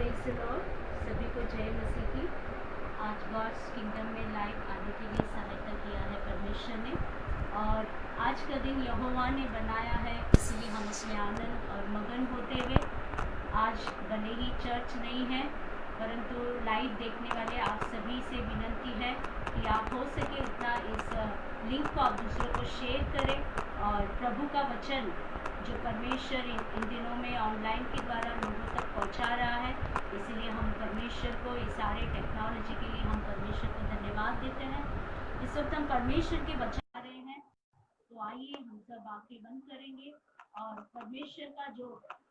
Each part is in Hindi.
Praise the Lord. सभी को जय मसीह की। आज गॉड्स किंगडम में लाइव आने के लिए सहायता किया है परमेश्वर ने, और आज का दिन यहोवा ने बनाया है, इसलिए हम उसमें आनंद और मगन होते हुए, आज भले ही चर्च नहीं है परंतु लाइव देखने वाले आप सभी से विनंती है कि आप हो सके उतना इस लिंक को आप दूसरों को शेयर करें, और प्रभु का वचन जो परमेश्वर इन दिनों में ऑनलाइन के द्वारा लोगों तक पहुंचा रहा है, इसीलिए हम परमेश्वर को इस सारे टेक्नोलॉजी के लिए हम परमेश्वर को धन्यवाद देते हैं। इस वक्त हम परमेश्वर के वचन आ रहे हैं, तो आइए हम सब आंखें बंद करेंगे और परमेश्वर का जो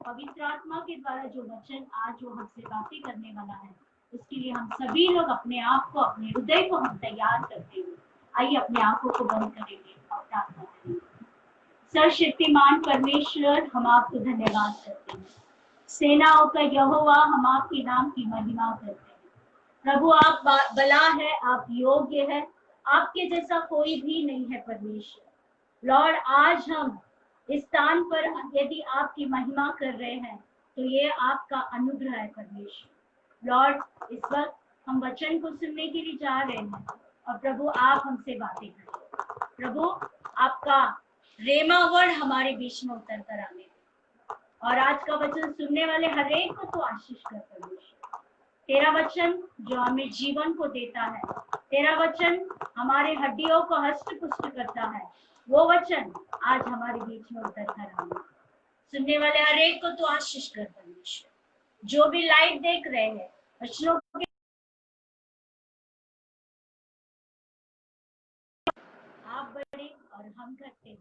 पवित्र आत्मा के द्वारा जो वचन आज वो हमसे बातें करने वाला है, उसके लिए हम सभी लोग अपने आप को, अपने हृदय को हम तैयार करते हुए आइए अपने आंखों को बंद करेंगे और प्रार्थना करेंगे। सर्वशक्तिमान परमेश्वर, हम आपको धन्यवाद करते हैं। सेनाओं का यहोवा, हम आपके नाम की महिमा करते हैं। प्रभु आप भला है, आप योग्य है, आपके जैसा कोई भी नहीं है परमेश्वर। लॉर्ड, आज हम इस स्थान पर यदि आपकी महिमा कर रहे हैं तो ये आपका अनुग्रह है परमेश्वर। लॉर्ड, इस वक्त हम वचन को सुनने के लिए जा रहे हैं, और प्रभु आप हमसे बातें करें। प्रभु आपका रेमा वर्ड हमारे बीच में उतर कर आने दे, और आज का वचन सुनने वाले हर एक को तो आशीष कर परमेश्वर। तेरा वचन जो हमें जीवन को देता है, तेरा वचन हमारे हड्डियों को हष्ट पुष्ट करता है, वो वचन आज हमारे बीच में उतर कर आने, सुनने वाले हर एक को तो आशीष कर परमेश्वर। जो भी लाइव देख रहे हैं, वचनों के आप बड़े और हम करते हैं।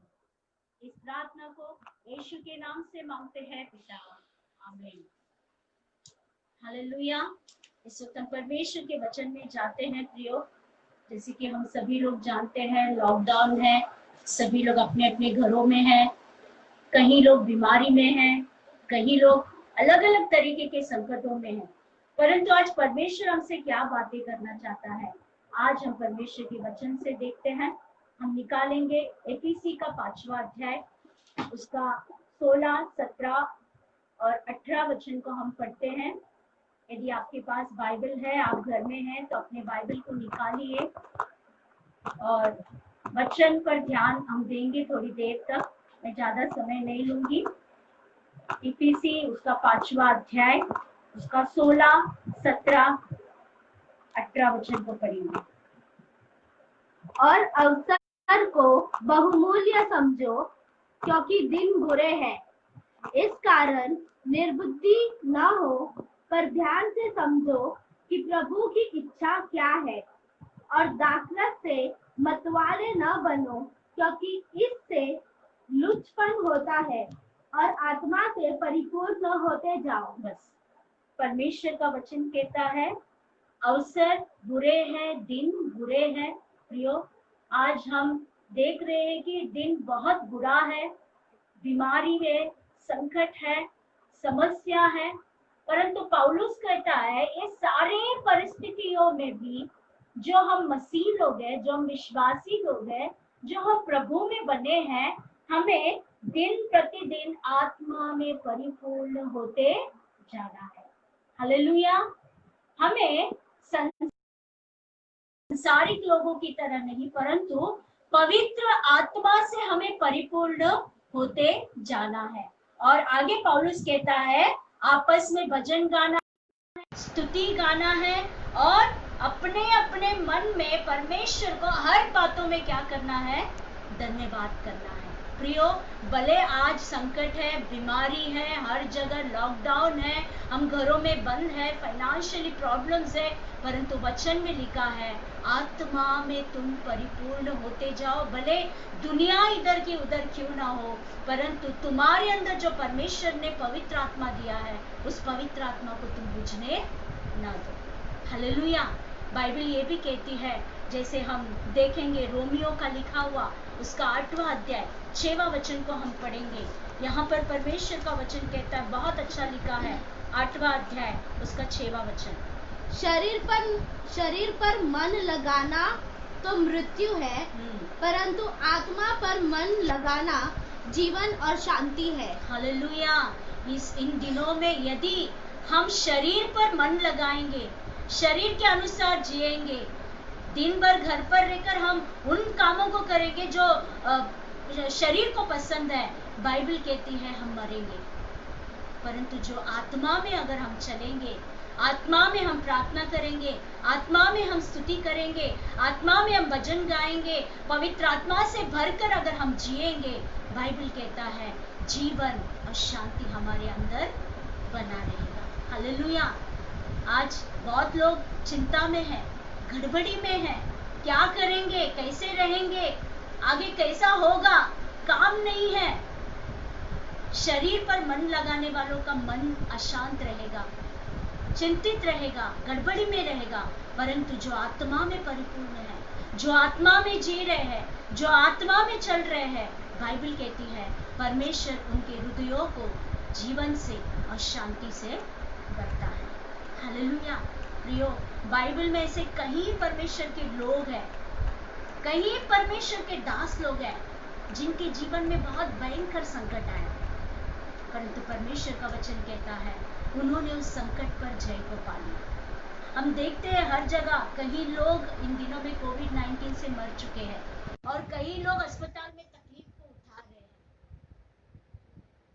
इस प्रार्थना को यीशु के नाम से मांगते हैं पिता, आमीन। हालेलुया। इस वक्त हम परमेश्वर के वचन में जाते हैं प्रियो। जैसे कि हम सभी लोग जानते हैं, लॉकडाउन है, सभी लोग अपने अपने घरों में हैं, कहीं लोग बीमारी में हैं, कहीं लोग अलग अलग तरीके के संकटों में हैं। परंतु आज परमेश्वर हमसे क्या बातें करना चाहता है, आज हम परमेश्वर के वचन से देखते हैं। हम निकालेंगे एफिसी का 5वां अध्याय, उसका 16, 17 और 18 वचन को हम पढ़ते हैं। यदि आपके पास बाइबल है, आप घर में हैं, तो अपने बाइबल को निकालिए और वचन पर ध्यान हम देंगे थोड़ी देर तक। मैं ज्यादा समय नहीं लूंगी। इफिसी उसका 5वां अध्याय, उसका 16, 17, 18 वचन को पढ़ेंगे। और अवसर को बहुमूल्य समझो, क्योंकि दिन बुरे हैं। इस कारण निर्बुद्धि न हो, पर ध्यान से समझो कि प्रभु की इच्छा क्या है, और दाखलत से मतवाले न बनो, क्योंकि इससे लुचपन होता है, और आत्मा से परिपूर्ण होते जाओ। बस परमेश्वर का वचन कहता है अवसर बुरे हैं, दिन बुरे हैं। प्रियो, आज हम देख रहे हैं कि दिन बहुत बुरा है, बीमारी है, संकट है, समस्या है। परंतु पौलुस कहता है ये सारे परिस्थितियों में भी जो हम मसीह लोग हैं, जो हम विश्वासी लोग हैं, जो हम प्रभु में बने हैं, हमें दिन प्रतिदिन आत्मा में परिपूर्ण होते जाना है। हालेलुया। हमें संसारिक लोगों की तरह नहीं, परंतु पवित्र आत्मा से हमें परिपूर्ण होते जाना है। और आगे पौलुस कहता है आपस में भजन गाना है, स्तुति गाना है, और अपने अपने मन में परमेश्वर को हर बातों में क्या करना है, धन्यवाद करना है। प्रियो, भले आज संकट है, बीमारी है, हर जगह लॉकडाउन है, हम घरों में बंद है, फाइनेंशियली प्रॉब्लम्स है, परंतु वचन में लिखा है आत्मा में तुम परिपूर्ण होते जाओ। भले दुनिया इधर की उधर क्यों ना हो, परंतु तुम्हारे अंदर जो परमेश्वर ने पवित्र आत्मा दिया है, उस पवित्र आत्मा को तुम बुझने ना दो। हालेलुया। बाइबल ये भी कहती है, जैसे हम देखेंगे रोमियो का लिखा हुआ उसका 8वां अध्याय 6वां वचन को हम पढ़ेंगे। यहाँ पर परमेश्वर का वचन कहता है, बहुत अच्छा लिखा है, 8वां अध्याय उसका 6वां वचन, शरीर पर मन लगाना तो मृत्यु है, परंतु आत्मा पर मन लगाना जीवन और शांति है। हालेलुया। इन दिनों में यदि हम शरीर पर मन लगाएंगे, शरीर के अनुसार जिएंगे, दिन भर घर पर रहकर हम उन कामों को करेंगे जो शरीर को पसंद है, बाइबल कहती है हम मरेंगे। परंतु जो आत्मा में अगर हम चलेंगे, आत्मा में हम प्रार्थना करेंगे, आत्मा में हम स्तुति करेंगे, आत्मा में हम भजन गाएंगे, पवित्र आत्मा से भरकर अगर हम जिएंगे, बाइबल कहता है जीवन और शांति हमारे अंदर बना रहेगा। हालेलुया। आज बहुत लोग चिंता में हैं, गड़बड़ी में हैं, क्या करेंगे, कैसे रहेंगे, आगे कैसा होगा, काम नहीं है। शरीर पर मन लगाने वालों का मन अशांत रहेगा, चिंतित रहेगा, गड़बड़ी में रहेगा। परंतु जो आत्मा में परिपूर्ण है, जो आत्मा में जी रहे हैं, जो आत्मा में चल रहे हैं, बाइबल कहती है परमेश्वर उनके हृदयों को जीवन से और शांति से भरता है। हालेलुया। प्रियो, बाइबल में ऐसे कई परमेश्वर के लोग हैं, कई परमेश्वर के दास लोग हैं जिनके जीवन में बहुत भयंकर संकट आया, परंतु परमेश्वर का वचन कहता है उन्होंने उस संकट पर जय को पा लिया। हम देखते हैं हर जगह कई लोग इन दिनों में कोविड-19 से मर चुके हैं और कई लोग अस्पताल में तकलीफ को उठा रहे हैं।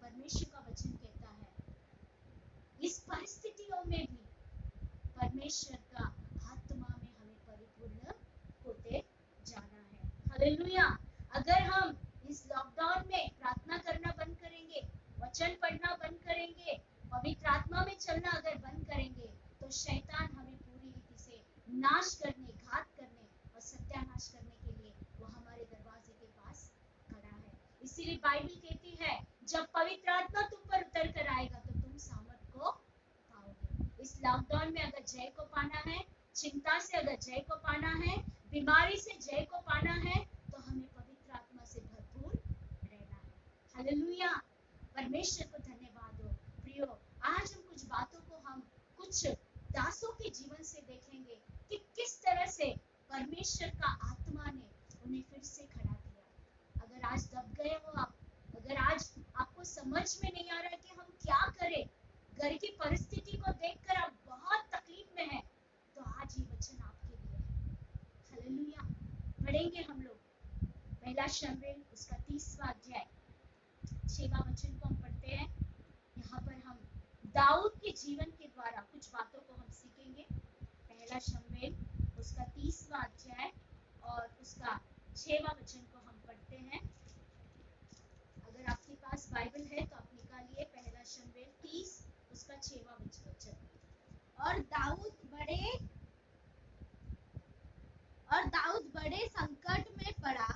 परमेश्वर का वचन कहता है इस परिस्थितियों में भी परमेश्वर का आत्मा में हमें परिपूर्ण होते जाना है। हालेलुया। अगर हम इस लॉकडाउन में प्रार्थना करना बंद करेंगे, वचन पढ़ना बंद करेंगे, पवित्र आत्मा में चलना अगर बंद करेंगे, तो शैतान हमें पूरी रीति से नाश करने, घात करने और सत्यानाश करने के लिए वो हमारे दरवाजे के पास खड़ा है। इसीलिए बाइबल कहती है जब पवित्र आत्मा तुम पर उतर कर आएगा तो तुम सामर्थ को पाओगे। इस लॉकडाउन में अगर जय को पाना है, चिंता से अगर जय को पाना है, बीमारी से जय को पाना है, तो हमें पवित्र आत्मा से भरपूर रहना है। हालेलुया। परमेश्वर को धन्यवाद हो। प्रियो, आज हम कुछ बातों को हम कुछ दासों के जीवन से देखेंगे कि किस तरह से परमेश्वर का आत्मा ने उन्हें फिर से खड़ा किया। अगर आज दब गए हो आप, अगर आज आपको समझ में नहीं आ रहा है कि हम क्या करें, घर की परिस्थिति को देखकर आप बहुत तकलीफ में हैं, तो आज ये वचन आपके लिए है। हालेलुया। पढ़ेंगे हम लोग पहला शमूएल उसका 30वां अध्याय 6वां वचन को हम पढ़ते हैं। यहाँ पर हम दाऊद के जीवन के द्वारा कुछ बातों को हम सीखेंगे। पहला शमूएल उसका 30वां अध्याय और उसका 6वां वचन को हम पढ़ते हैं। अगर आपके पास बाइबल है तो आप निकालिए पहला शमूएल 30 उसका 6वां वचन। और दाऊद बड़े संकट में पड़ा,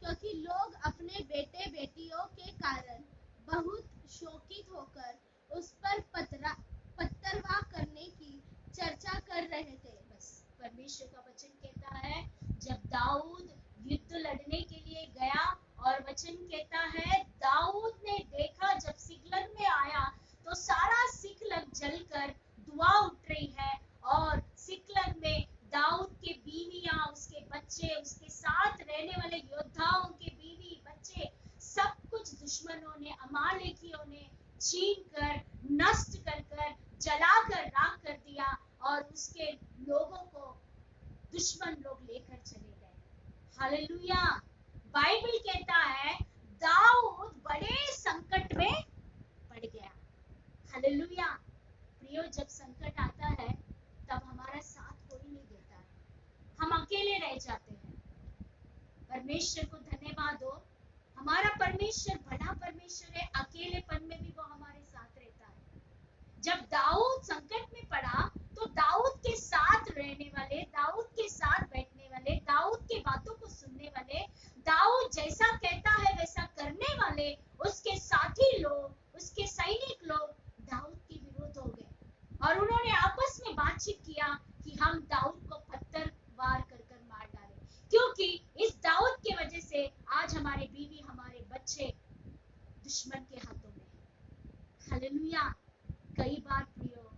क्योंकि लोग अपने बेटे बेटियों के कारण बहुत शोकित होकर उस पर पत्थरवाह करने की चर्चा कर रहे थे। बस परमेश्वर का वचन कहता है जब दाऊद युद्ध लड़ने के लिए गया और वचन कहता है दाऊद ने देखा जब सिकलग में आया तो सारा सिकलग जलकर धुआं उठ रही है और सिकलग में दाऊद के बीवियां, उसके बच्चे, उसके साथ रहने वाले योद्धाओं के बीवी बच्चे, सब कुछ दुश्मनों ने, अमालेकियों ने छीन कर, नष्ट कर कर, जलाकर राख कर दिया और उसके लोगों को दुश्मन लोग लेकर चले गए। हालेलुया। बाइबल कहता है दाऊद बड़े संकट में पड़ गया। हालेलुया। प्रियो, जब संकट आता है तब हमारा साथ कोई नहीं देता है, हम अकेले रह जाते हैं। परमेश्वर को धन्यवाद हो, हमारा परमेश्वर बड़ा परमेश्वर है, अकेलेपन में भी वो हमारे साथ रहता है। जब दाऊद संकट में पड़ा तो दाऊद के साथ रहने वाले, दाऊद के साथ बैठने वाले, दाऊद की बातों को सुनने वाले, दाऊद जैसा कहता है वैसा करने वाले उसके साथी लोग, उसके सैनिक लोग दाऊद के विरोध हो गए और उन्होंने आपस में बातचीत किया कि हम दाऊद को पत्थर वार कर कर मार डालें, क्योंकि इस दाऊद के वजह से आज हमारे बीवी, हमारे बच्चे दुश्मन के हाथों में है। हालेलुया। कई बार प्रियो,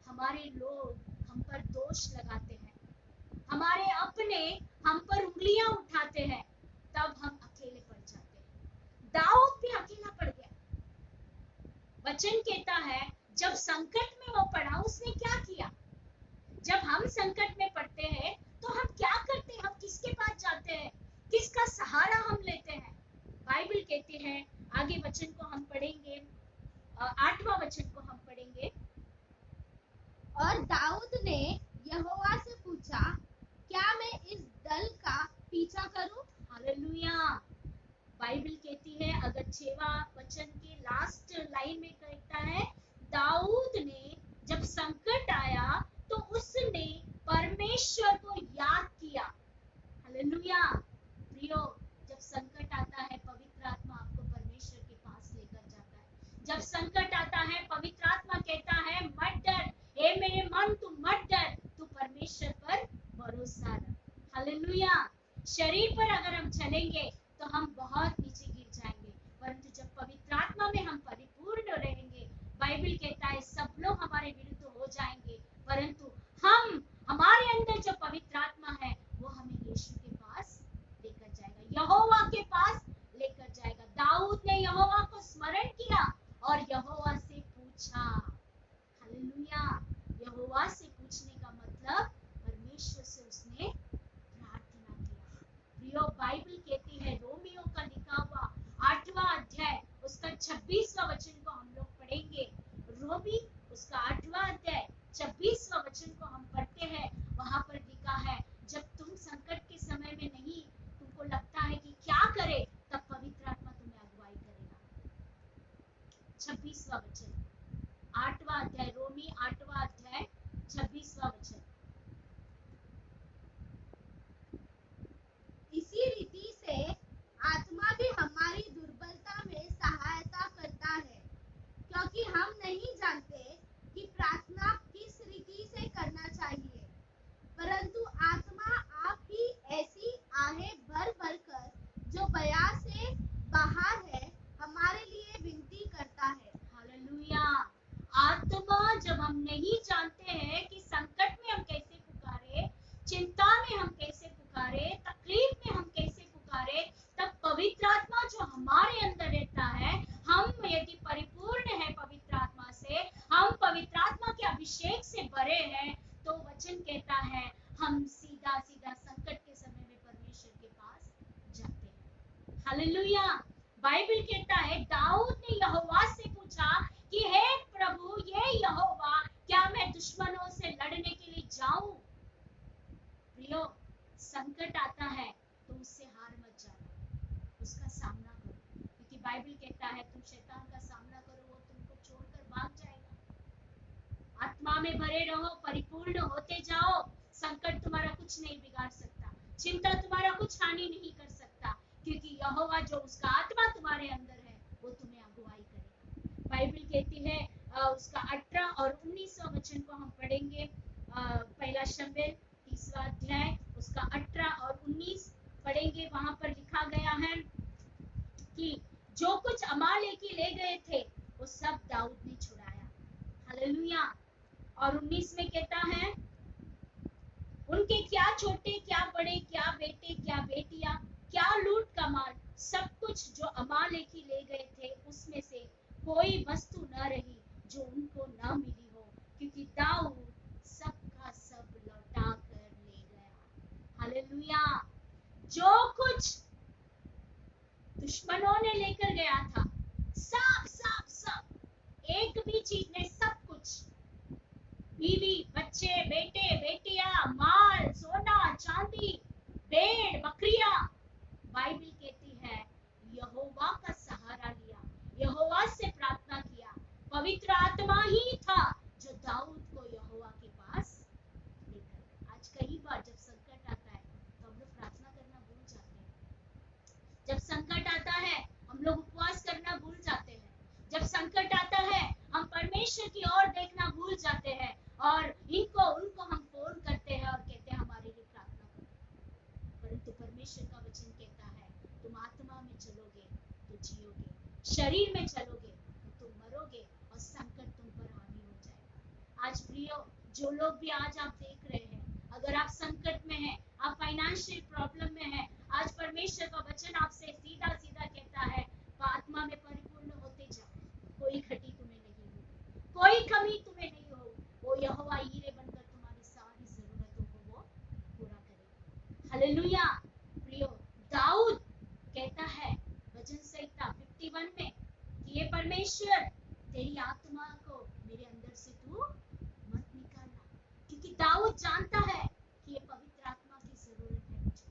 हमारे लोग हम पर दोष लगाते हैं, हमारे अपने हम पर उंगलियां उठाते हैं, तब हम अकेले पड़ जाते हैं। दाऊद भी अकेला पड़ गया। वचन कहता है जब संकट में वो पड़ा उसने क्या किया? जब हम संकट में पड़ते हैं तो हम क्या करते हैं? हम किसके पास जाते हैं? किसका सहारा हम लेते हैं? बाइबल कहती है, आगे वचन को हम पढ़ेंगे, 8वां वचन को हम पढ़ेंगे। और दाऊद ने यहोवा से पूछा, क्या मैं इस दल का पीछा करूं? हालेलुया। बाइबल कहती है, अगर 6वां वचन के लास्ट लाइन में कहता है, दाऊद ने जब संकट आया तो उसने परमेश्वर को याद किया। हालेलुया। प्रियो, जब संकट आता है पवित्र आत्मा आपको परमेश्वर के पास लेकर जाता है। जब संकट आता है पवित्र आत्मा कहता है, मत डर, हे मेरे मन तू मत डर, तू परमेश्वर पर भरोसा रख। हालेलुया। शरीर पर अगर हम चलेंगे तो हम बहुत नीचे गिर जाएंगे, परंतु जब पवित्र आत्मा में हम परिपूर्ण रहेंगे, बाइबल कहता है सब लोग हमारे विरुद्ध हो जाएंगे, परंतु हम, हमारे अंदर जो पवित्र आत्मा है वो हमें यीशु के पास लेकर जाएगा, यहोवा के पास लेकर जाएगा। दाऊद ने यहोवा को स्मरण किया और यहोवा से पूछा। हालेलुया। यहोवा से पूछने का मतलब परमेश्वर से उसने प्रार्थना किया। प्रियो, बाइबल कहती है, रोमियो का लिखा हुआ 8वां अध्याय उसका 26वां वचन को हम लोग पढ़ेंगे। रोमी उसका 8वां अध्याय 26वां वचन को हम पढ़ते हैं। वहां पर लिखा है, जब तुम संकट के समय में नहीं, तुमको लगता है कि क्या करे, तब पवित्र आत्मा तुम्हें अगुवाई करेगा। 26वां वचन, 8वां अध्याय, रोमी 8वां अध्याय 26वां वचन। इसी रीति से आत्मा भी हमारी दुर्बलता में सहायता करता है, क्योंकि हम नहीं जानते कि प्रार्थना किस रीति से करना चाहिए, परंतु आत्मा आप ही ऐसी आहें भर भर कर जो बया से बाहर है हमारे लिए विनती करता है। हालेलुया। आत्मा, जब हम नहीं जानते हैं कि संकट में हम कैसे पुकारे, चिंता में हम कैसे पुकारे, तकलीफ में हम कैसे पुकारे, तब पवित्र आत्मा जो हमारे अंदर रहता है, हम यदि परिपूर्ण है पवित्र आत्मा से, हम पवित्र आत्मा के अभिषेक से भरे हैं, तो वचन कहता है हम सीधा सीधा संकट के समय में परमेश्वर के पास जाते हैं। हालेलुया। बाइबल कहता है, दाऊद ने यहोवा से पूछा कि हे प्रभु, ये यहोवा, क्या मैं दुश्मनों से लड़ने के लिए जाऊं? प्रियो, संकट आता है तो उससे हार मत जाना, उसका सामना करो, क्योंकि बाइबल कहता है तुम शैतान का सामना करो, वो तुमको छोड़कर भाग जाएगा। आत्मा में भरे रहो, परिपूर्ण होते जाओ, संकट तुम्हारा कुछ नहीं बिगाड़ सकता, चिंता तुम्हारा कुछ हानि नहीं कर सकता, क्योंकि यहोवा जो उसका आत्मा तुम्हारे अंदर है वो तुम्हें अगुवाई करेगा। बाइबल कहती है, उसका 18 और 19वां वचन को हम पढ़ेंगे। पहला शमूएल 30वां अध्याय उसका 18 और 19 पढ़ेंगे। वहां पर लिखा गया है कि जो कुछ अमालेकी ले गए थे वो सब दाऊद ने छुड़ाया। हालेलुया। और 19 में कहता है, उनके क्या छोटे क्या बड़े, क्या बेटे क्या बेटियां, क्या लूट का माल, सब कुछ जो अमालेकी ले गए थे उसमें से कोई वस्तु न रही जो उनको न मिली हो, क्योंकि दाऊद सबका सब लौटा कर ले गया। हालेलुया। जो कुछ दुश्मनों ने लेकर गया था, सब सब सब, एक भी चीज नहीं, सब कुछ, बीवी बच्चे बेटे बेटियां, माल सोना चांदी, भेड़ बकरियां, बाइबल कहती है यहोवा का सहारा लिया, यहोवा से प्रार्थना किया। पवित्र आत्मा ही था जो दाऊद को यहोवा के पास लेकर। आज कई बार जब संकट आता है तो हम लोग प्रार्थना करना भूल जाते हैं। जब संकट आता है हम लोग उपवास करना भूल जाते हैं। जब संकट आता है हम परमेश्वर की ओर देखना भूल जाते हैं और इनको उनको हम फोन करते हैं और कहते हैं हमारे लिए प्रार्थना करो। परंतु परमेश्वर का वचन कहता है तुम आत्मा में चलोगे तो जियोगे, शरीर में चलोगे तो तुम मरोगे और संकट तुम पर हावी हो जाएगा। आज प्रियो, जो लोग भी आज आप देख रहे हैं, अगर आप संकट में हैं, आप फाइनेंशियल प्रॉब्लम में हैं, आज परमेश्वर का वचन आपसे सीधा सीधा कहता है आत्मा में परिपूर्ण होते जाओ, कोई घटी तुम्हें नहीं होगी, कोई कमी तुम्हें नहीं हो। वो यहोवा हीरे बनकर तुम्हारी सारी जरूरतों को वो पूरा करेगा। हालेलुया। प्रियो, दाऊद कहता है वचन संहिता 51 में कि ये परमेश्वर तेरी आत्मा को मेरे अंदर से तू मत निकालना, क्योंकि दाऊद जानता है कि ये पवित्र आत्मा की जरूरत है मुझे।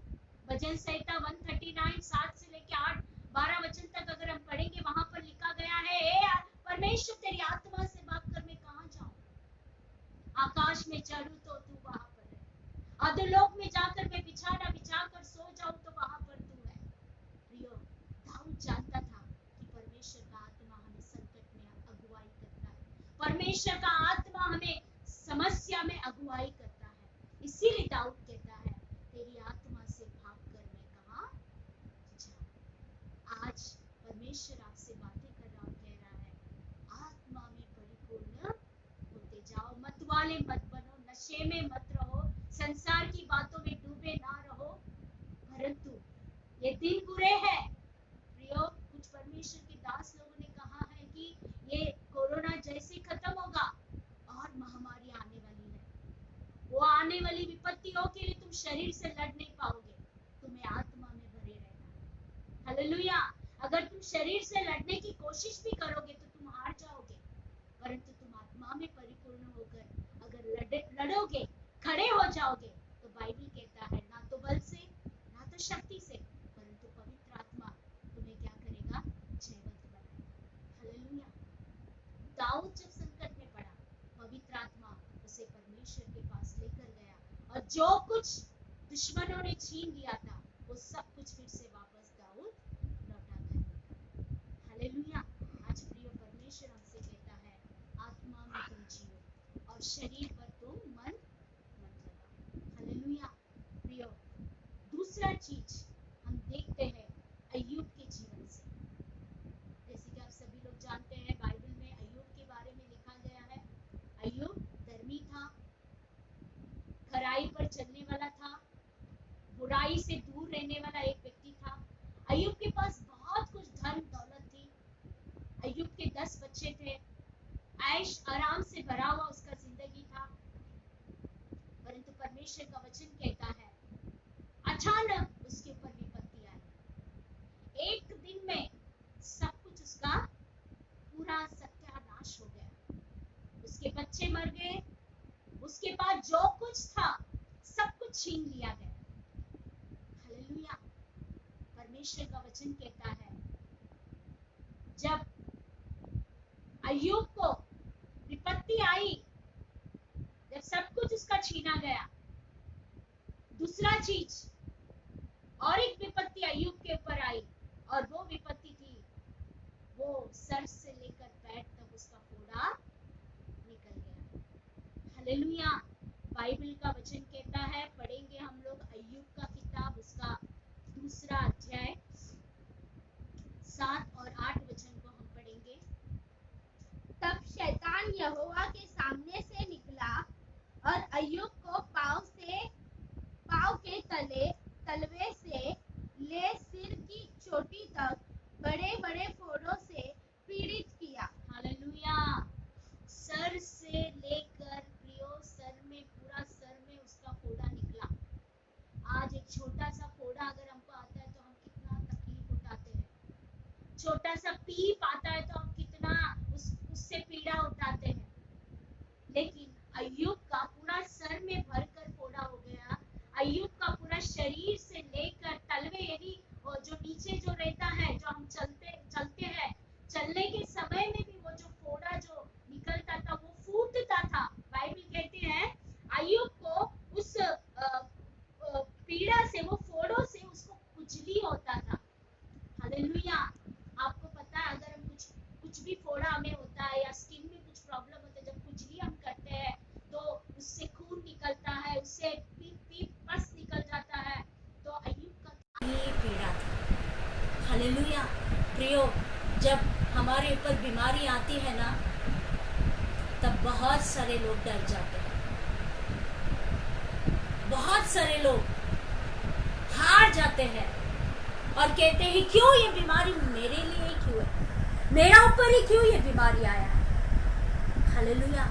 भजन संहिता 139 7 से लेके 8 12 वचन तक अगर हम पढ़ेंगे, वहां पर लिखा गया है, हे परमेश्वर तेरी आत्मा से भागकर मैं कहां जाऊं? आकाश में चढ़ूं तो तू वहां पर है, अधोलोक में जाकर मैं बिछाना बिछाकर सो जाऊं तो वहां पर तू है। प्रियो, दाऊद जानता था कि परमेश्वर का आत्मा हमें संकट में अगुवाई करता है, परमेश्वर का आत्मा हमें समस्या में अगुवाई करता है। इसीलिए दाऊद कहता है तेरी आत्मा से भागकर मैं कहां जाऊं। आज परमेश्वर आपसे बातें कर रहा और कह रहा है आत्मा में परिपूर्ण होते जाओ, मत वाले मत बनो, नशे में मत रहो, संसार की बातों में डूबे ना रहो, परंतु ये दिन बुरे हैं। प्रियो, कुछ परमेश्वर के दास लोगों ने कहा है कि ये कोरोना जैसे ही खत्म होगा और महामारी आने वाली है। वो आने वाली विपत्तियों के लिए तुम शरीर से लड़ नहीं पाओगे, तुम्हें आत्मा में भरे रहना। हालेलुया। अगर तुम शरीर से लड़ने की कोशिश भी करोगे तो तुम हार जाओगे, परंतु तुम आत्मा में परिपूर्ण होकर अगर लड़ोगे, खड़े हो जाओगे, तो बाइबल कहता है ना तो बल से ना तो शक्ति से, परंतु पवित्र आत्मा तुम्हें क्या करेगा? जयवंत बनाएगा। हालेलुया। दाऊद जब संकट में पड़ा, पवित्र आत्मा उसे परमेश्वर के पास लेकर गया और जो कुछ दुश्मनों ने छीन लिया था वो सब कुछ फिर से वापस दाऊद लौटा कर। हालेलुया। आज प्रिय, परमेश्वर हमसे कहता है आत्मा में तुम जियो और शरीर पर तुम मन मत लगाओ। हालेलुया। प्रियो, दूसरा चीज हम देखते हैं अय्यूब के जीवन से। जैसे कि आप सभी लोग जानते हैं, बाइबल में अय्यूब के बारे में लिखा गया है। अय्यूब धर्मी था, खराई पर चलने वाला था, बुराई से दूर रहने वाला एक व्यक्ति था। अय्यूब के पास बहुत कुछ धन दौलत थी। अय्यूब के 10 बच्चे थे, ऐश आराम से भरा हुआ उसका जिंदगी था। परंतु परमेश्वर का वचन कहता है अचानक उसके ऊपर विपत्ति आई। एक दिन में सब कुछ उसका पूरा सत्यानाश हो गया। उसके बच्चे मर गए, उसके पास जो कुछ था सब कुछ छीन लिया गया। हालेलुया। परमेश्वर का वचन कहता है जब अय्यूब को विपत्ति आई, जब सब कुछ उसका छीना गया, दूसरा चीज और एक विपत्ति अय्यूब के ऊपर आई, और वो विपत्ति थी वो सर से लेकर पैर तक उसका फोड़ा निकल गया। हालेलुया। बाइबल का वचन कहता है, पढ़ेंगे हम लोग अय्यूब का किताब, उसका 2 अध्याय 7 और 8 वचन को हम पढ़ेंगे। तब शैतान यहोवा के सामने से निकला और अय्यूब को पाँव के तलवे से ले सिर की चोटी तक बड़े बड़े फोड़ों से पीड़ित किया। हालेलुया। सर से लेकर प्रियो सर में, पूरा सर में उसका फोड़ा निकला। आज एक छोटा सा फोड़ा अगर हमको आता है तो हम कितना तकलीफ उठाते हैं, छोटा सा पीप आता है तो हम कितना उससे पीड़ा उठाते हैं। लेकिन अय्यूब का पूरा सर में भरकर फोड़ा हो गया। अय्यूब का पूरा शरीर से लेकर तलवे, यानी जो नीचे जो रहता है, जो हम चलते हैं, चलने के समय में भी वो जो फोड़ा जो निकलता था वो फूटता था। बाइबल कहते हैं अय्यूब को उस पीड़ा से, वो फोड़ों से उसको खुजली होता था। हालेलुया। आपको पता है अगर हम कुछ भी फोड़ा हमें होता है या स्किन में कुछ प्रॉब्लम होता है, जब खुजली हम करते हैं तो उससे खून निकलता है, उससे पस निकल जाता है। तो अय्यूब का ये पीड़ा था। हालेलुया। प्रियो, जब हमारे ऊपर बीमारी आती है ना, तब बहुत सारे लोग डर जाते हैं, बहुत सारे लोग हार जाते हैं और कहते हैं क्यों ये बीमारी मेरे लिए क्यों है, मेरा ऊपर ही क्यों ये बीमारी आया है। हालेलुया।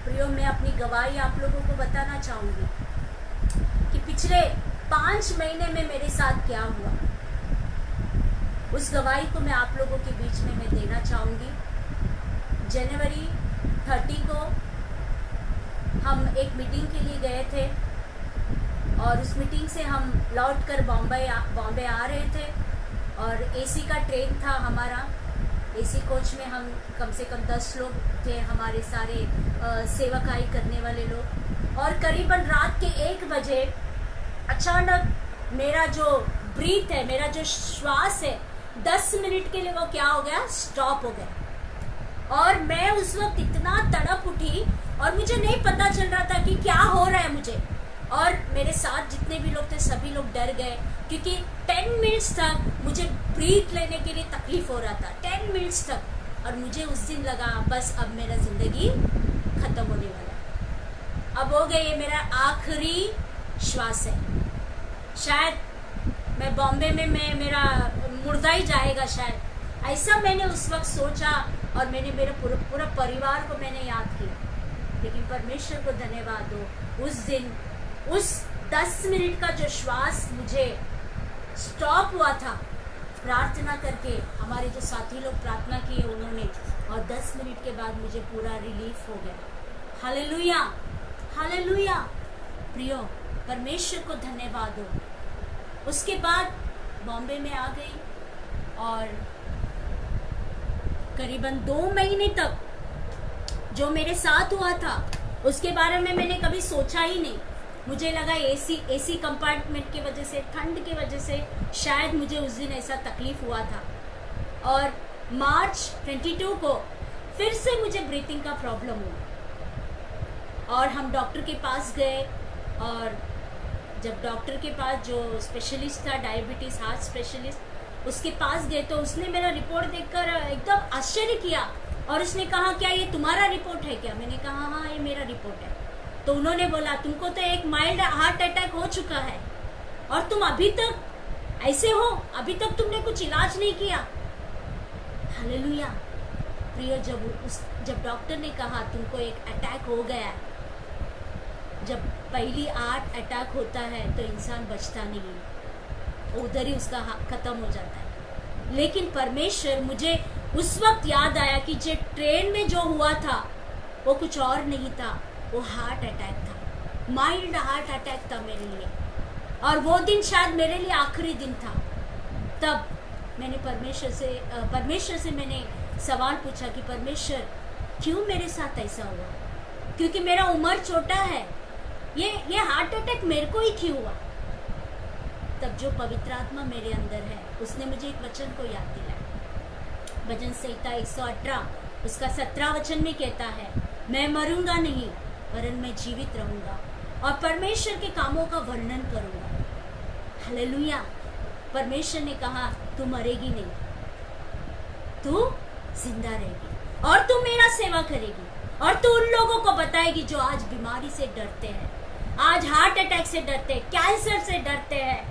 प्रियो, मैं अपनी गवाही आप लोगों को बताना चाहूँगी कि पिछले 5 महीने में मेरे साथ क्या हुआ, उस गवाही को मैं आप लोगों के बीच में मैं देना चाहूँगी। जनवरी 30 को हम एक मीटिंग के लिए गए थे और उस मीटिंग से हम लौट कर बॉम्बे आ रहे थे और एसी का ट्रेन था हमारा। एसी कोच में हम कम से कम 10 लोग थे, हमारे सारे सेवकाई करने वाले लोग। और करीबन रात के 1 बजे अचानक मेरा जो ब्रीथ है, मेरा जो श्वास है, 10 मिनट के लिए वो क्या हो गया, स्टॉप हो गया। और मैं उस वक्त इतना तड़प उठी और मुझे नहीं पता चल रहा था कि क्या हो रहा है मुझे। और मेरे साथ जितने भी लोग थे सभी लोग डर गए, क्योंकि 10 मिनट्स तक मुझे ब्रीथ लेने के लिए तकलीफ हो रहा था, 10 मिनट्स तक। और मुझे उस दिन लगा बस अब मेरा जिंदगी खत्म होने वाला है, अब हो गया, ये मेरा आखिरी श्वास है। शायद मैं बॉम्बे में मेरा मुर्दा ही जाएगा शायद, ऐसा मैंने उस वक्त सोचा। और मैंने मेरे पूरा परिवार को मैंने याद किया। लेकिन परमेश्वर को धन्यवाद हो, उस दिन उस 10 मिनट का जो श्वास मुझे स्टॉप हुआ था, प्रार्थना करके हमारे जो साथी लोग प्रार्थना किए उन्होंने, और 10 मिनट के बाद मुझे पूरा रिलीफ हो गया। Hallelujah, hallelujah. प्रियो, परमेश्वर को धन्यवाद हो। उसके बाद बॉम्बे में आ गई और करीबन 2 महीने तक जो मेरे साथ हुआ था उसके बारे में मैंने कभी सोचा ही नहीं। मुझे लगा एसी कंपार्टमेंट की वजह से, ठंड की वजह से शायद मुझे उस दिन ऐसा तकलीफ हुआ था। और मार्च 22 को फिर से मुझे ब्रीथिंग का प्रॉब्लम हुआ और हम डॉक्टर के पास गए। और जब डॉक्टर के पास जो स्पेशलिस्ट था, डायबिटीज़ हार्ट स्पेशलिस्ट, उसके पास गए तो उसने मेरा रिपोर्ट देखकर एकदम आश्चर्य किया और उसने कहा क्या ये तुम्हारा रिपोर्ट है क्या? मैंने कहा हाँ ये मेरा रिपोर्ट है। तो उन्होंने बोला तुमको तो एक माइल्ड हार्ट अटैक हो चुका है और तुम अभी तक ऐसे हो, अभी तक तुमने कुछ इलाज नहीं किया। हालेलुया। प्रियो, जब डॉक्टर ने कहा तुमको एक अटैक हो गया है, जब पहली हार्ट अटैक होता है तो इंसान बचता नहीं है, उधर ही उसका खत्म हो जाता है। लेकिन परमेश्वर, मुझे उस वक्त याद आया कि जो ट्रेन में जो हुआ था वो कुछ और नहीं था, वो हार्ट अटैक था, माइल्ड हार्ट अटैक था मेरे लिए। और वो दिन शायद मेरे लिए आखिरी दिन था। तब मैंने परमेश्वर से मैंने सवाल पूछा कि परमेश्वर क्यों मेरे साथ ऐसा हुआ, क्योंकि मेरा उम्र छोटा है, ये हार्ट अटैक मेरे को ही क्यों हुआ। तब जो पवित्र आत्मा मेरे अंदर है उसने मुझे एक वचन को याद दिलाया। भजन संहिता 118 उसका 17 वचन में कहता है, मैं मरूंगा नहीं वरन मैं जीवित रहूंगा और परमेश्वर के कामों का वर्णन करूंगा। हालेलुया। परमेश्वर ने कहा तू मरेगी नहीं, तू जिंदा रहेगी और तू मेरा सेवा करेगी और तू उन लोगों को बताएगी जो आज बीमारी से डरते हैं, आज हार्ट अटैक से डरते हैं, कैंसर से डरते हैं,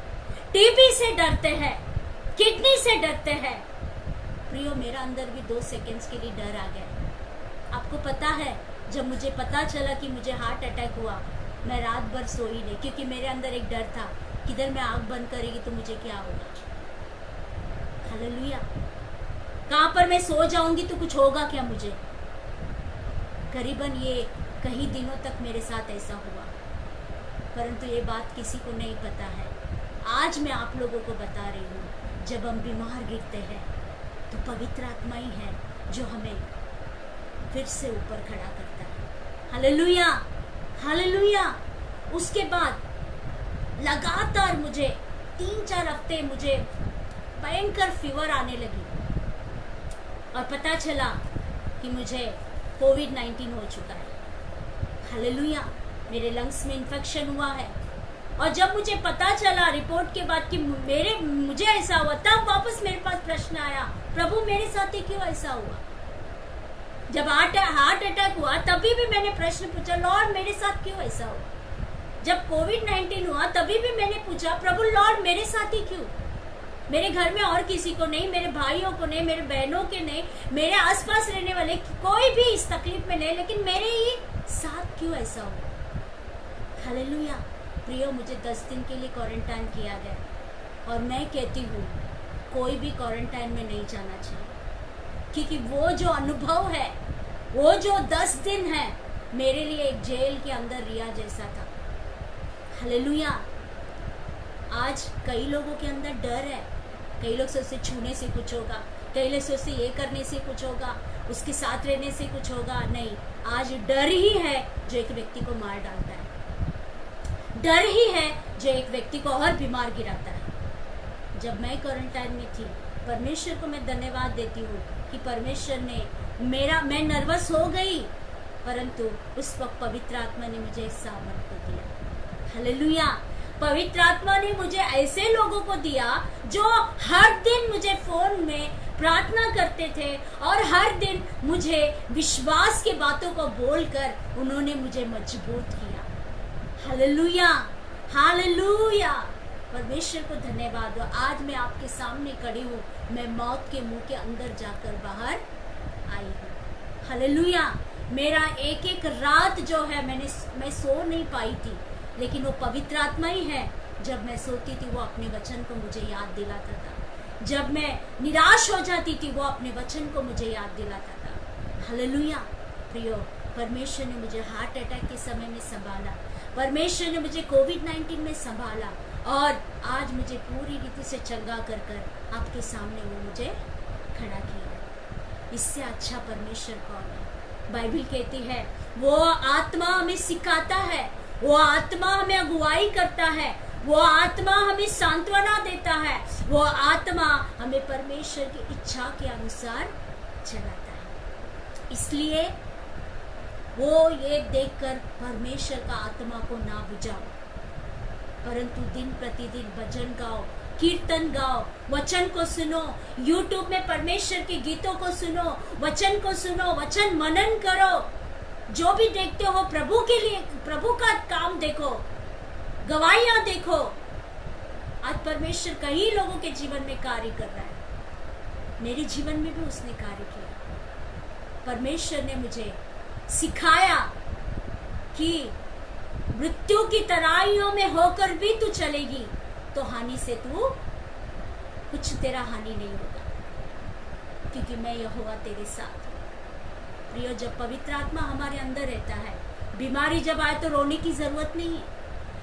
टीबी से डरते हैं, किडनी से डरते हैं। प्रियो, मेरा अंदर भी 2 सेकंड्स के लिए डर आ गया। आपको पता है, जब मुझे पता चला कि मुझे हार्ट अटैक हुआ, मैं रात भर सोई नहीं, क्योंकि मेरे अंदर एक डर था, किधर मैं आंख बंद करेगी तो मुझे क्या होगा। हालेलुया। कहाँ पर मैं सो जाऊंगी तो कुछ होगा क्या मुझे। करीबन ये कई दिनों तक मेरे साथ ऐसा हुआ, परंतु ये बात किसी को नहीं पता है। आज मैं आप लोगों को बता रही हूँ, जब हम बीमार गिरते हैं तो पवित्र आत्मा ही है जो हमें फिर से ऊपर खड़ा करता है। Hallelujah, hallelujah. उसके बाद लगातार मुझे 3-4 हफ्ते मुझे भयंकर फीवर आने लगी और पता चला कि मुझे कोविड-19 हो चुका है। हालेलुया। मेरे लंग्स में इन्फेक्शन हुआ है और जब मुझे पता चला रिपोर्ट के बाद कि मुझे ऐसा हुआ, तब वापस मेरे पास प्रश्न आया, प्रभु मेरे साथ ही क्यों ऐसा हुआ। जब हार्ट अटैक हुआ तभी भी मैंने प्रश्न पूछा, लॉर्ड मेरे साथ क्यों ऐसा हुआ। जब कोविड-19 हुआ तभी भी मैंने पूछा, प्रभु लॉर्ड मेरे साथ ही क्यों। मेरे घर में और किसी को नहीं, मेरे भाइयों को नहीं, मेरे बहनों के नहीं, मेरे आसपास रहने वाले कोई भी इस तकलीफ में नहीं, लेकिन मेरे ही साथ क्यों ऐसा हो। हालेलुया। प्रियो, मुझे 10 दिन के लिए क्वारंटाइन किया गया और मैं कहती हूँ कोई भी क्वारंटाइन में नहीं जाना चाहिए, क्योंकि वो जो अनुभव है, वो जो 10 दिन है, मेरे लिए एक जेल के अंदर रिया जैसा था। हालेलुया। आज कई लोगों के अंदर डर है, कई लोग सोचते छूने से कुछ होगा, कई लोग सोचते ये करने से कुछ होगा, उसके साथ रहने से कुछ होगा। नहीं, आज डर ही है जो एक व्यक्ति को मार डालता है, डर ही है जो एक व्यक्ति को और बीमार गिराता है। जब मैं क्वारंटाइन में थी, परमेश्वर को मैं धन्यवाद देती हूँ कि परमेश्वर ने मैं नर्वस हो गई, परंतु उस वक्त पवित्र आत्मा ने मुझे सामर्थ्य दिया। हालेलुया। पवित्र आत्मा ने मुझे ऐसे लोगों को दिया जो हर दिन मुझे फोन में प्रार्थना करते थे और हर दिन मुझे विश्वास के बातों को बोलकर उन्होंने मुझे मजबूत किया। Hallelujah, hallelujah. परमेश्वर को धन्यवाद हो। आज मैं आपके सामने खड़ी हूँ, मैं मौत के मुंह के अंदर जाकर बाहर आई हूँ। हालेलुया। मेरा एक एक रात जो है मैं सो नहीं पाई थी, लेकिन वो पवित्र आत्मा ही है। जब मैं सोती थी वो अपने वचन को मुझे याद दिलाता था, जब मैं निराश हो जाती थी वो अपने वचन को मुझे याद दिलाता था। हालेलुया। प्रियो, परमेश्वर ने मुझे हार्ट अटैक के समय में संभाला, परमेश्वर ने मुझे कोविड-19 में संभाला और आज मुझे पूरी रीति से चंगा कर कर आपके सामने वो मुझे खड़ा किया। इससे अच्छा परमेश्वर कौन है। बाइबल कहती है वो आत्मा हमें सिखाता है, वो आत्मा हमें अगुवाई करता है, वो आत्मा हमें सांत्वना देता है, वो आत्मा हमें परमेश्वर की इच्छा के अनुसार चलाता है। इसलिए वो ये देखकर परमेश्वर का आत्मा को ना बुझाओ, परंतु दिन प्रतिदिन भजन गाओ, कीर्तन गाओ, वचन को सुनो, YouTube में परमेश्वर के गीतों को सुनो, वचन को सुनो, वचन मनन करो। जो भी देखते हो प्रभु के लिए, प्रभु का काम देखो, गवाहियां देखो। आज परमेश्वर कई लोगों के जीवन में कार्य कर रहा है, मेरे जीवन में भी उसने कार्य किया। परमेश्वर ने मुझे सिखाया कि मृत्यु की तराइयों में होकर भी तू चलेगी तो हानि से तू कुछ तेरा हानि नहीं होगा, क्योंकि मैं यहोवा तेरे साथ हूं। प्रियो, जब पवित्र आत्मा हमारे अंदर रहता है, बीमारी जब आए तो रोने की जरूरत नहीं है,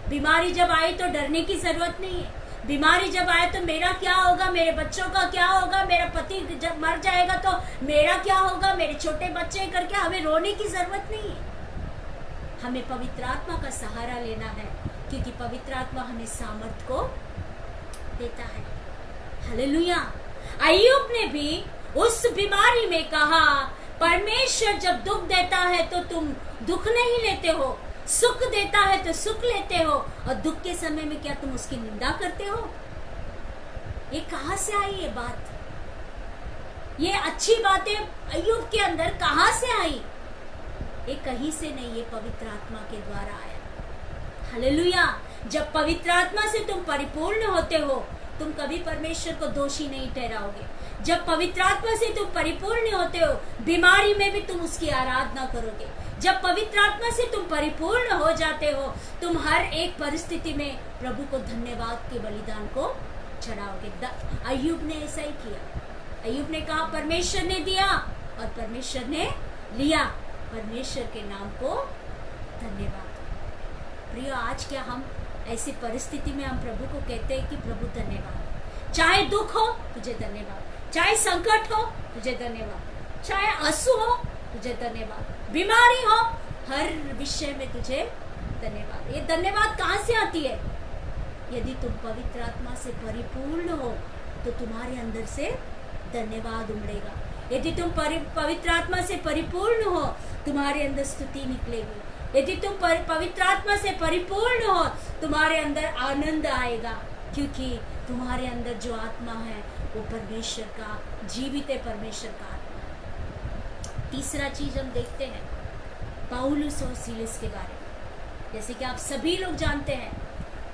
बीमारी जब आए तो डरने की जरूरत नहीं है, बीमारी जब आए तो मेरा क्या होगा, मेरे बच्चों का क्या होगा, मेरा पति जब मर जाएगा तो मेरा क्या होगा, मेरे छोटे बच्चे करके हमें रोने की जरूरत नहीं है। हमें पवित्र आत्मा का सहारा लेना है, क्योंकि पवित्र आत्मा हमें सामर्थ को देता है। हालेलुया। अय्यूब ने भी उस बीमारी में कहा, परमेश्वर जब दुख देता है तो तुम दुख नहीं लेते हो, सुख देता है तो सुख लेते हो, और दुख के समय में क्या तुम उसकी निंदा करते हो। ये कहां से आई ये बात? ये अच्छी बातें अय्यूब के अंदर कहां से आई? ये कहीं से नहीं, ये पवित्र आत्मा के द्वारा आया। हालेलुया। जब पवित्र आत्मा से तुम परिपूर्ण होते हो, तुम कभी परमेश्वर को दोषी नहीं ठहराओगे। जब पवित्र आत्मा से तुम परिपूर्ण होते हो, बीमारी में भी तुम उसकी आराधना करोगे। जब पवित्र आत्मा से तुम परिपूर्ण हो जाते हो, तुम हर एक परिस्थिति में प्रभु को धन्यवाद के बलिदान को चढ़ाओगे। अय्यूब ने ऐसा ही किया। अय्यूब ने कहा परमेश्वर ने दिया और परमेश्वर ने लिया, परमेश्वर के नाम को धन्यवाद। प्रियो, आज क्या हम ऐसी परिस्थिति में हम प्रभु को कहते हैं कि प्रभु धन्यवाद। चाहे दुख हो तुझे धन्यवाद, चाहे संकट हो तुझे धन्यवाद, चाहे आंसू हो तुझे धन्यवाद, बीमारी हो, हर विषय में तुझे धन्यवाद। ये धन्यवाद कहाँ से आती है? यदि तुम पवित्र आत्मा से परिपूर्ण हो तो तुम्हारे अंदर से धन्यवाद उमड़ेगा। यदि तुम पवित्र आत्मा से परिपूर्ण हो, तुम्हारे अंदर स्तुति निकलेगी। यदि तुम पवित्र आत्मा से परिपूर्ण हो, तुम्हारे अंदर आनंद आएगा, क्योंकि तुम्हारे अंदर जो आत्मा है वो परमेश्वर का, जीवित है परमेश्वर का आत्मा है। तीसरा चीज हम देखते हैं पौलुस और सीलस के बारे में। जैसे कि आप सभी लोग जानते हैं,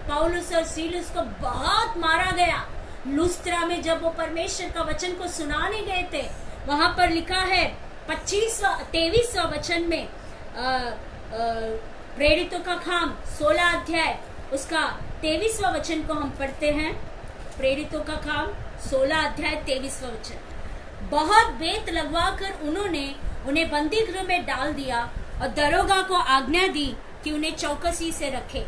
पौलुस और सीलस को बहुत मारा गया, लुस्त्रा में जब वो परमेश्वर का वचन को सुनाने गए थे, वहां पर लिखा है 23वां वचन में, प्रेरितों का काम 16 अध्याय उसका 23वां वचन को हम पढ़ते हैं। प्रेरितों का काम 16 अध्याय 23वां वचन। बहुत बेत लगवाकर उन्होंने उन्हें बंदी गृह में डाल दिया और दरोगा को आज्ञा दी कि उन्हें चौकसी से रखे।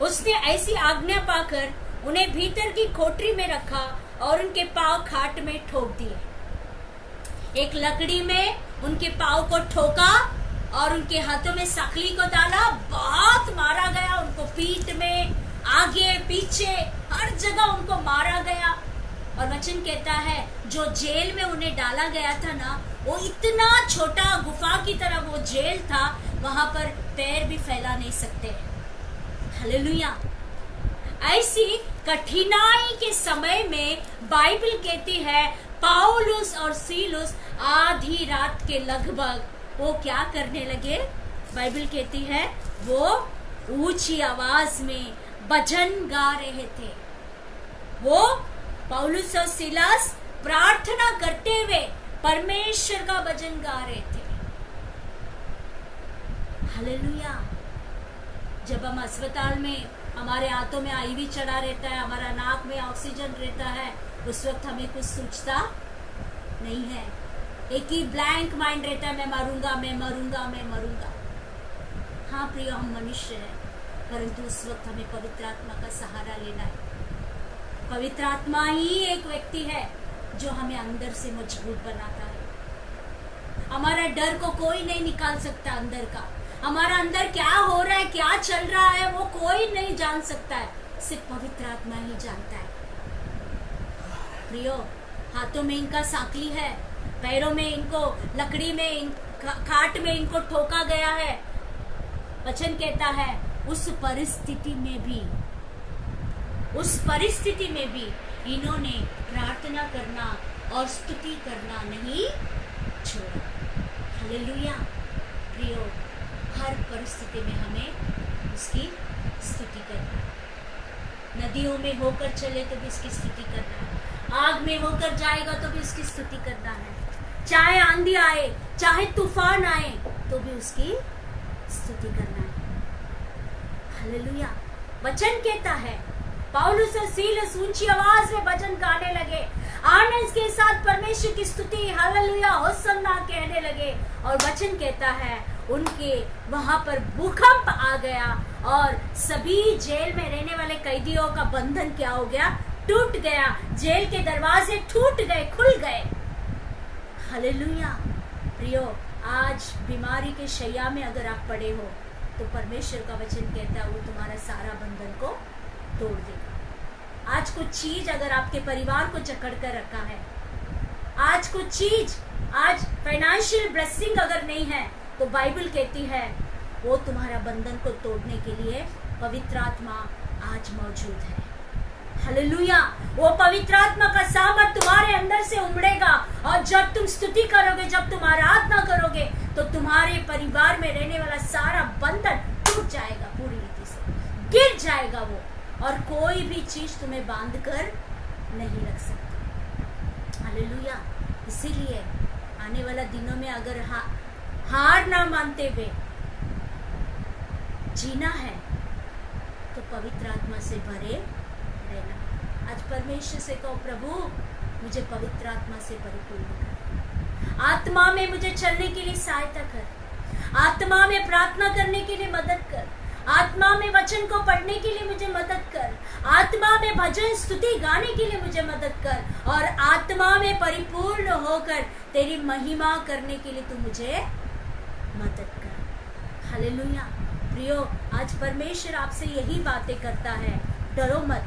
उसने ऐसी आज्ञा पाकर उन्हें भीतर की कोठरी में रखा और उनके पांव खाट में ठोक दिए। एक लकड़ी में उनके पांव को ठोका और उनके हाथों में सकली को डाला। बहुत मारा गया उनको, पीठ में, आगे पीछे हर जगह उनको मारा गया। और वचन कहता है जो जेल में उन्हें डाला गया था ना, वो इतना छोटा गुफा की तरह वो जेल था, वहां पर पैर भी फैला नहीं सकते। हालेलुया। ऐसी कठिनाई के समय में बाइबल कहती है पाउलुस और सीलुस आधी रात के लगभग वो क्या करने लगे? बाइबल कहती है वो ऊंची आवाज में भजन गा रहे थे। वो पौलुस और सीलास प्रार्थना करते हुए परमेश्वर का भजन गा रहे थे। हालेलुया। जब हम अस्पताल में हमारे हाथों में आईवी चढ़ा रहता है, हमारा नाक में ऑक्सीजन रहता है, उस वक्त हमें कुछ सोचता नहीं है। एक ही ब्लैंक माइंड रहता है, मैं मरूंगा, मैं मरूंगा, मैं मरूंगा। हाँ प्रिय, हम मनुष्य हैं, परंतु उस वक्त हमें पवित्र आत्मा का सहारा लेना है। पवित्र आत्मा ही एक व्यक्ति है जो हमें अंदर से मजबूत बनाता है। हमारा डर को कोई नहीं निकाल सकता अंदर का। हमारा अंदर क्या हो रहा है, क्या चल रहा है, वो कोई नहीं जान सकता है, सिर्फ पवित्र आत्मा ही जानता है। प्रियो, हाथों में इनका साकली है, पैरों में इनको लकड़ी में, खाट में इनको ठोका गया है। वचन कहता है उस परिस्थिति में भी इन्होंने प्रार्थना करना और स्तुति करना नहीं छोड़ा। हालेलुया। प्रियो, हर परिस्थिति में हमें उसकी स्तुति करना है। नदियों में होकर चले तो भी उसकी स्तुति करना है, आग में होकर जाएगा तो भी उसकी स्तुति करना है, चाहे आंधी आए, चाहे तूफान आए, तो भी उसकी स्तुति करना है। हालेलुया। वचन कहता है पौलुस और सीलस ऊंची आवाज में भजन गाने लगे, आनंद के साथ परमेश्वर की स्तुति, हालेलुया, होसन्ना कहने लगे। और वचन कहता है उनके वहां पर भूकंप आ गया और सभी जेल में रहने वाले कैदियों का बंधन क्या हो गया? टूट गया। जेल के दरवाजे टूट गए, खुल गए। हालेलुया। प्रियो, आज बीमारी के शैया में अगर आप पड़े हो तो परमेश्वर का वचन कहता है वो तुम्हारा सारा बंधन को तोड़ देगा। आज कुछ चीज अगर आपके परिवार को जकड़ कर रखा है, आज कुछ चीज, आज फाइनेंशियल ब्लेसिंग अगर नहीं है, तो बाइबल कहती है वो तुम्हारा बंधन को तोड़ने के लिए पवित्र आत्मा आज मौजूद है। हालेलुया। वो पवित्र आत्मा का सामर्थ तुम्हारे अंदर से उमड़ेगा और जब तुम स्तुति करोगे, जब तुम आराधना करोगे, तो तुम्हारे परिवार में रहने वाला सारा बंधन टूट जाएगा, पूरी रीति से गिर जाएगा वो, और कोई भी चीज तुम्हें बांध कर नहीं रख सकती। हालेलुया। इसीलिए आने वाला दिनों में अगर हार ना मानते हुए जीना है तो पवित्र आत्मा से भरे रहना। आज परमेश्वर से कहो, प्रभु मुझे पवित्र आत्मा से परिपूर्ण कर, आत्मा में मुझे चलने के लिए सहायता कर, आत्मा में प्रार्थना करने के लिए मदद कर, आत्मा में वचन को पढ़ने के लिए मुझे मदद कर, आत्मा में भजन स्तुति गाने के लिए मुझे मदद कर, और आत्मा में परिपूर्ण होकर तेरी महिमा करने के लिए तू मुझे मदद कर। हालेलुया। प्रियो, आज परमेश्वर आपसे यही बातें करता है, डरो मत।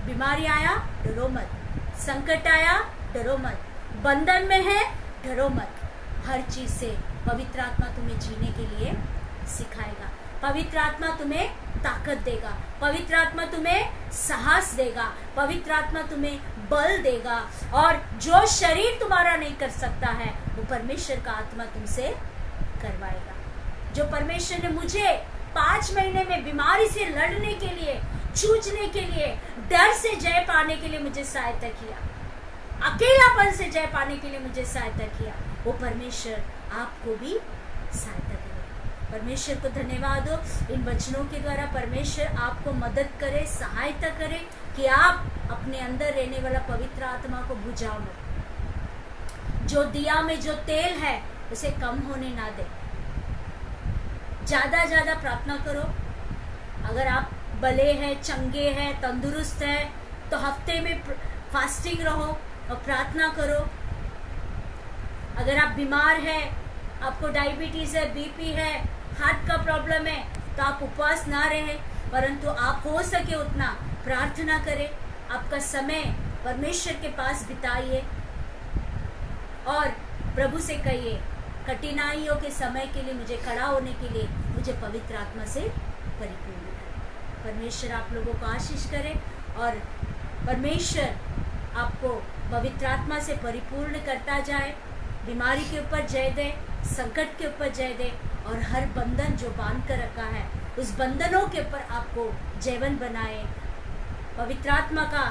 बीमारी आया, डरो मत। संकट आया, डरो मत। बंधन में है, डरो मत। हर चीज से पवित्र आत्मा तुम्हें जीने के लिए सिखाएगा। पवित्र आत्मा तुम्हें ताकत देगा, पवित्र आत्मा तुम्हें साहस देगा, पवित्र आत्मा तुम्हें बल देगा, और जो शरीर तुम्हारा नहीं कर सकता है वो परमेश्वर का आत्मा तुमसे करवाएगा। जो परमेश्वर ने मुझे 5 महीने में बीमारी से लड़ने के लिए जूझने के लिए, डर से जय पाने के लिए मुझे सहायता किया, अकेलापन से जय पाने के लिए मुझे सहायता किया। वो परमेश्वर आपको भी सहायता करे। परमेश्वर को धन्यवाद हो, इन वचनों के द्वारा परमेश्वर आपको मदद करे, सहायता करे कि आप अपने अंदर रहने वाला पवित्र आत्मा को बुझाओ मत। जो दिया में जो तेल है उसे कम होने ना दे। ज्यादा ज्यादा प्रार्थना करो। अगर आप भले हैं, चंगे हैं, तंदुरुस्त हैं, तो हफ्ते में फास्टिंग रहो और प्रार्थना करो। अगर आप बीमार हैं, आपको डायबिटीज है, बीपी है, हार्ट का प्रॉब्लम है, तो आप उपवास ना रहे, परंतु आप हो सके उतना प्रार्थना करें। आपका समय परमेश्वर के पास बिताइए और प्रभु से कहिए, कठिनाइयों के समय के लिए मुझे खड़ा होने के लिए मुझे पवित्र आत्मा से परिपूर्ण करें। परमेश्वर आप लोगों को आशीष करे और परमेश्वर आपको पवित्र आत्मा से परिपूर्ण करता जाए। बीमारी के ऊपर जय दे, संकट के ऊपर जय दे और हर बंधन जो बांध कर रखा है उस बंधनों के ऊपर आपको जैवन बनाए। पवित्र आत्मा का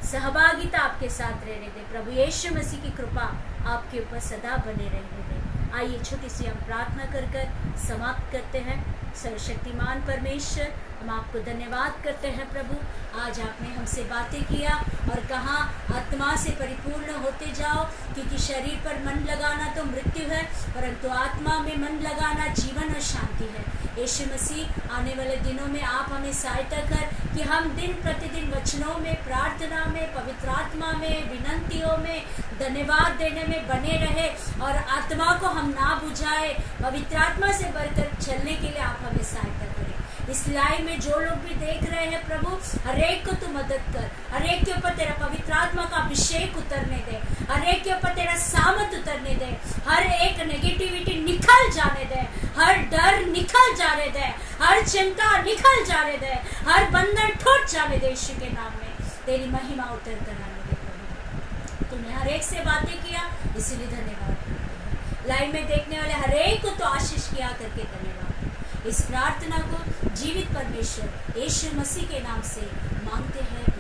सहभागिता आपके साथ रहने दे। प्रभु यीशु मसीह की कृपा आपके ऊपर सदा बने रहने दे। आइए छोटी सी हम प्रार्थना कर समाप्त करते हैं। सर्वशक्तिमान परमेश्वर, हम आपको धन्यवाद करते हैं प्रभु। आज आपने हमसे बातें किया और कहा आत्मा से परिपूर्ण होते जाओ, क्योंकि शरीर पर मन लगाना तो मृत्यु है, परंतु आत्मा में मन लगाना जीवन और शांति है। यीशु मसीह, आने वाले दिनों में आप हमें सहायता कर कि हम दिन प्रतिदिन वचनों में, प्रार्थना में, पवित्र आत्मा में, विनंतियों में, धन्यवाद देने में बने रहे और आत्मा को हम ना बुझाए। पवित्र आत्मा से बढ़कर चलने के लिए आप हमें सहायता करें। इस लाइव में जो लोग भी देख रहे हैं प्रभु, हर एक को तू मदद कर। हर एक के ऊपर तेरा पवित्र आत्मा का अभिषेक उतरने दे। हर एक के ऊपर तेरा सामर्थ उतरने दे। हर एक नेगेटिविटी निकल जाने दे। हर डर निकल जाने दे। हर चिंता निकल जाने दे। हर बंधन टूट जाने दे। यीशु के नाम में तेरी महिमा उतर कर आने दे प्रभु। तूने हर एक से बातें किया, इसीलिए धन्यवाद। लाइव में देखने वाले हर एक को तो आशीष किया करके धन्यवाद। इस प्रार्थना को जीवित परमेश्वर यीशु मसीह के नाम से मांगते हैं।